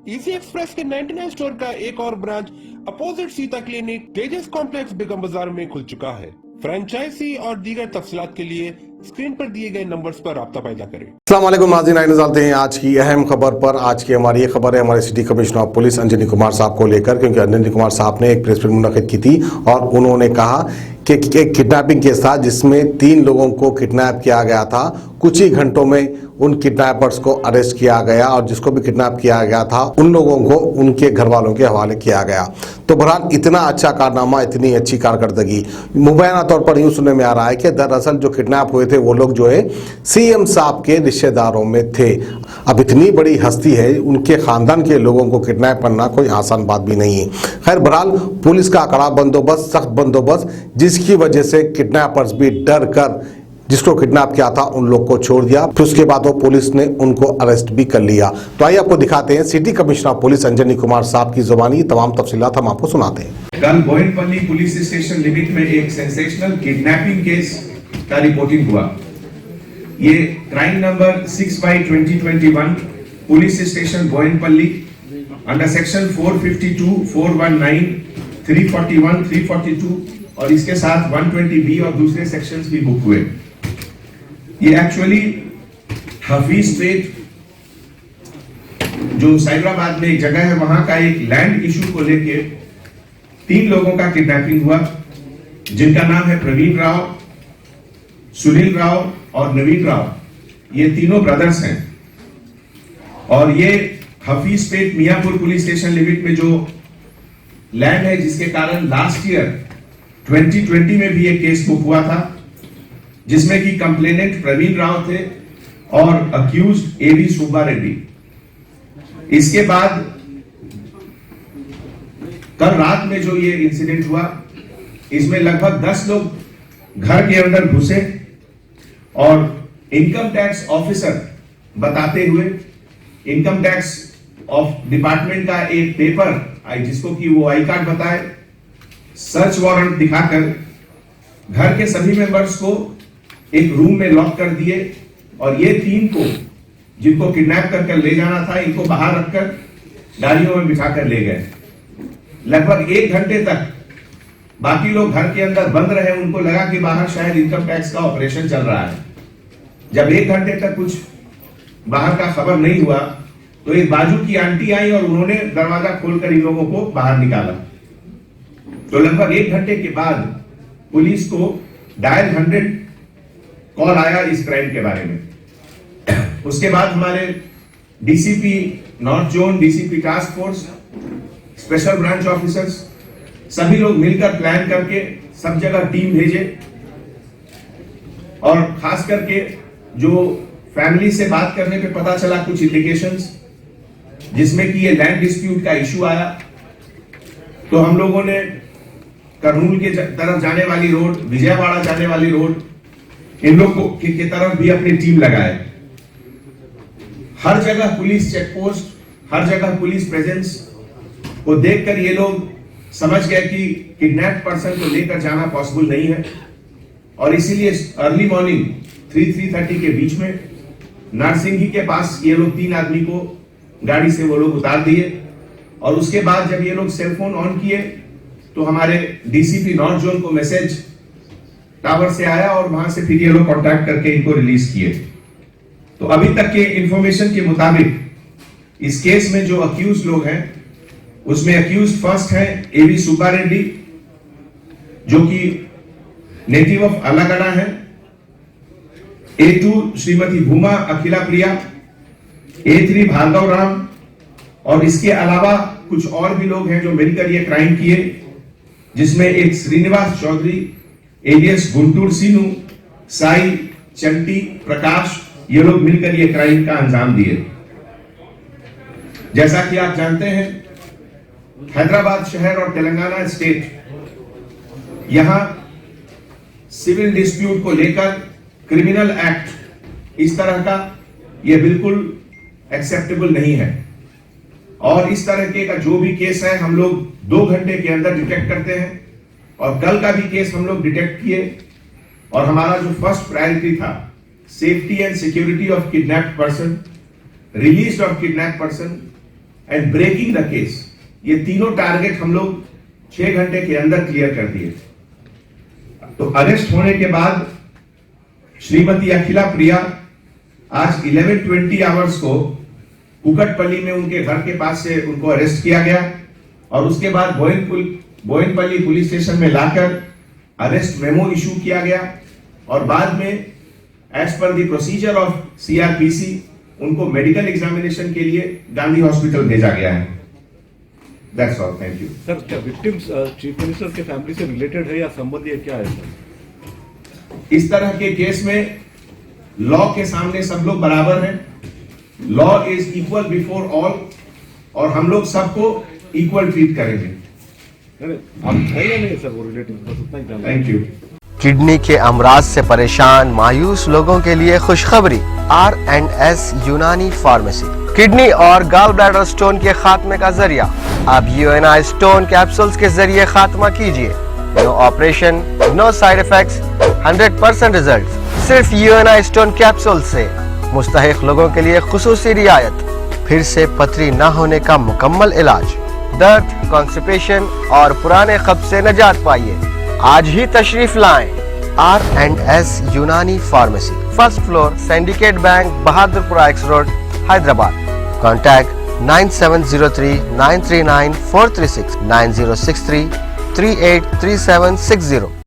Easy express के 99 store का एक और ब्रांच अपोजिट सीता क्लिनिक तेजस कॉम्प्लेक्स बेगम बाजार में खुल चुका है। फ्रेंचाइजी और दीगर तफसीलात के लिए स्क्रीन पर दिए गए नंबर्स पर राब्ता पैदा करें। अस्सलाम वालेकुम नाज़रीन, आइए नज़र डालते हैं आज की अहम खबर पर। आज की हमारी ये खबर है हमारे city commissioner of police Anjani Kumar साहब को लेकर, क्योंकि अंजनी कुमार साहब ने एक प्रेस मीट मुनक्किद की थी और उन्होंने कहा कि एक किडनैपिंग के साथ जिसमें 3 लोगों को किडनैप किया गया था, कुछ ही घंटों में उन किडनैपर्स को अरेस्ट किया गया और जिसको भी किडनैप किया गया था उन लोगों को उनके घर वालों के हवाले किया गया। तो बहरहाल इतना अच्छा कारनामा, इतनी अच्छी कारकर्दगी मुबैना तौर पर यूँ सुनने में आ रहा है कि दरअसल जो किडनैप हुए थे वो लोग जो है सीएम साहब के रिश्तेदारों में थे। अब इतनी बड़ी हस्ती है, उनके खानदान के लोगों को किडनैप करना कोई आसान बात भी नहीं है। खैर बहरहाल पुलिस का कड़ा बंदोबस्त, सख्त बंदोबस्त, जिसकी वजह से किडनैपर्स भी डर कर जिसको किडनैप किया था उन लोग को छोड़ दिया। फिर उसके बाद वो पुलिस ने उनको अरेस्ट भी कर लिया। तो आइए आपको दिखाते हैं city commissioner of police Anjani Kumar साहब की जुबानी तमाम तफसीलात हम आपको सुनाते हैं। कल बोयनपल्ली पुलिस स्टेशन लिमिट में एक सेंसेशनल किडनैपिंग केस का रिपोर्टिंग हुआ। ये crime number 6/2021 police station Bowenpally under section 452, 419, 341, 342 और इसके साथ 120B और दूसरे सेक्शंस भी बुक हुए। ये एक्चुअली हफीज पेट जो साइबराबाद में एक जगह है, वहां का एक लैंड इशू को लेके 3 लोगों का किडनैपिंग हुआ, जिनका नाम है प्रवीण राव, सुनील राव और नवीन राव। ये तीनों ब्रदर्स हैं और ये हफीज पेट मियापुर पुलिस स्टेशन लिमिट में जो लैंड है, जिसके कारण लास्ट ईयर 2020 में भी एक केस बुक हुआ था जिसमें कि कंप्लेनेंट प्रवीण राव थे और अक्यूज्ड एवी सुब्बा रेड्डी। इसके बाद कल रात में जो ये इंसिडेंट हुआ, इसमें लगभग 10 लोग घर के अंदर घुसे और इनकम टैक्स ऑफिसर बताते हुए इनकम टैक्स ऑफ डिपार्टमेंट का एक पेपर जिसको कि वो आई कार्ड बताए, सर्च वारंट दिखाकर घर के सभी मेंबर्स को एक रूम में लॉक कर दिए और ये 3 को जिनको किडनैप कर ले जाना था, इनको बाहर रखकर गाड़ियों में बिठाकर ले गए। लगभग 1 घंटे तक बाकी लोग घर के अंदर बंद रहे। उनको लगा कि बाहर शायद इनकम टैक्स का ऑपरेशन चल रहा है। जब 1 घंटे तक कुछ बाहर का खबर नहीं हुआ तो एक बाजू की आंटी आई और उन्होंने दरवाजा खोलकर इन लोगों को बाहर निकाला। तो लगभग 1 घंटे के बाद पुलिस को डायल 100 कॉल आया इस क्राइम के बारे में। उसके बाद हमारे DCP north zone, DCP task force, special branch officers सभी लोग मिलकर प्लान करके सब जगह टीम भेजे और खास करके जो फैमिली से बात करने पे पता चला कुछ इंडिकेशंस जिसमें कि ये लैंड डिस्प्यूट का इशू आया, तो हम लोगों ने कर्नूल के तरफ जाने वाली रोड, विजयवाड़ा जाने वाली रोड, इन लोगों की तरफ भी अपनी टीम लगाए। हर जगह पुलिस चेक पोस्ट, हर जगह पुलिस प्रेजेंस को देखकर ये लोग समझ गए कि किडनैप पर्सन को लेकर जाना पॉसिबल नहीं है और इसीलिए अर्ली मॉर्निंग 3-3:30 के बीच में नारसिंगी के पास ये लोग 3 आदमी को गाड़ी से वो लोग उतार दिए और उसके बाद जब ये लोग सेलफोन ऑन किए तो हमारे डीसीपी नॉर्थ जोन को मैसेज टावर से आया और वहां से फिर ये लोग कांटेक्ट करके इनको रिलीज किए। तो अभी तक के इंफॉर्मेशन के मुताबिक इस केस में जो अक्यूज लोग हैं उसमें अक्यूज फर्स्ट है एवी सुब्बा रेड्डी जो कि नेटिव ऑफ अलागढ़ा है, A2 श्रीमती भूमा अखिला प्रिया, A3 भार्गव राम और इसके अलावा कुछ और भी लोग हैं जो मिलकर ये क्राइम किए, जिसमें एक श्रीनिवास चौधरी एलियस गुंटूर सीनू, साई, चंटी, प्रकाश, ये लोग मिलकर ये क्राइम का अंजाम दिए। जैसा कि आप जानते हैं हैदराबाद शहर और तेलंगाना स्टेट यहां सिविल डिस्प्यूट को लेकर क्रिमिनल एक्ट इस तरह का ये बिल्कुल एक्सेप्टेबल नहीं है और इस तरह के का जो भी केस है हम लोग 2 घंटे के अंदर डिटेक्ट करते हैं और कल का भी केस हम लोग डिटेक्ट किए और हमारा जो फर्स्ट प्रायोरिटी था safety and security of kidnapped person, release of kidnapped person and breaking the case, ये तीनों टारगेट हम लोग 6 घंटे के अंदर क्लियर कर दिए। तो अरेस्ट होने के बाद श्रीमती अखिला प्रिया आज 11:20 आवर्स को कुकटपल्ली में उनके घर के पास से उनको अरेस्ट किया गया और उसके बाद बोयनपल्ली पुलिस स्टेशन में लाकर अरेस्ट मेमो इशू किया गया और बाद में as per the procedure of CrPC उनको मेडिकल एग्जामिनेशन के लिए गांधी हॉस्पिटल भेजा गया है। That's all, thank you. Sir, क्या विक्टिम्स चीफ मिनिस्टर के फैमिली से रिलेटेड है या संबंधी है, क्या है सर? इस तरह के केस में लॉ के सामने सब लोग बराबर हैं, law is equal before all और हम लोग सबको इक्वल ट्रीट करेंगे। आप है या नहीं सर वो रिलेटिव, बस उतना ही जानना है। Thank you. किडनी के अमराज से परेशान मायूस लोगों के लिए खुशखबरी, R&S यूनानी फार्मेसी किडनी और गॉल ब्लैडर स्टोन के खात्मे का जरिया। अब UNI स्टोन कैप्सूल्स के जरिए खात्मा कीजिए। No operation, no side effects, 100% result. सिर्फ UNI स्टोन कैप्सूल से मुस्तहिक लोगों के लिए खुसूसी रियायत। फिर से पथरी न होने का मुकम्मल इलाज, दर्द, कॉन्स्टिपेशन और पुराने खब से निजात पाइए। आज ही तशरीफ लाएं। R&S यूनानी pharmacy, first floor, syndicate bank, Bahadurpura x road, Hyderabad. Contact 9703 939 436 9063 383760।